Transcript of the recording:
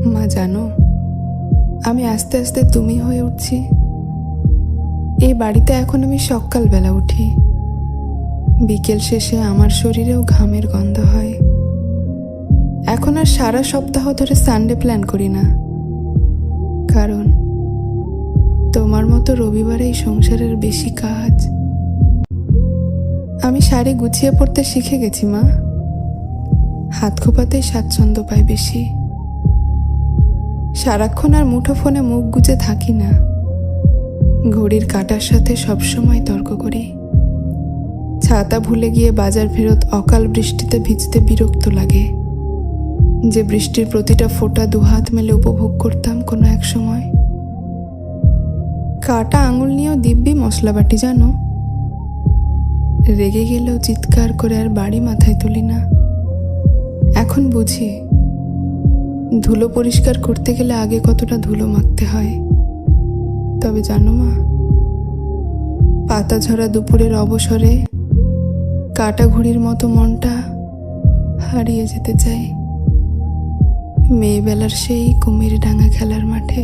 মা জানো, আমি আস্তে আস্তে তুমি হয়ে উঠছি। এই বাড়িতে এখন আমি সকালবেলা উঠি, বিকেল শেষে আমার শরীরেও ঘামের গন্ধ হয়। এখন আর সারা সপ্তাহ ধরে সানডে প্ল্যান করি না, কারণ তোমার মতো রবিবারে এই সংসারের বেশি কাজ। আমি শাড়ি গুছিয়ে পড়তে শিখে গেছি মা, হাত খোপাতেই স্বাচ্ছন্দ্য পাই বেশি। সারাক্ষণ আর মুঠো ফোনে মুখ গুজে থাকি না, ঘড়ির কাঁটার সাথে সবসময় তর্ক করি। ছাতা ভুলে গিয়ে বাজার ফেরত অকাল বৃষ্টিতে ভিজতে বিরক্ত লাগে, যে বৃষ্টির প্রতিটা ফোঁটা দুহাত মেলে উপভোগ করতাম কোনো এক সময়। কাটা আঙুল নিয়েও দিব্যি মশলা বাটি জানো, রেগে গেলেও চিৎকার করে আর বাড়ি মাথায় তুলি না। এখন বুঝি ধুলো পরিষ্কার করতে গেলে আগে কতটা ধুলো মাখতে হয়। তবে জানো মা, পাতা ঝরা দুপুরের অবসরে কাটা ঘুড়ির মতো মনটা হারিয়ে যেতে চাই মেয়েবেলার সেই কুমির ডাঙা খেলার মাঠে।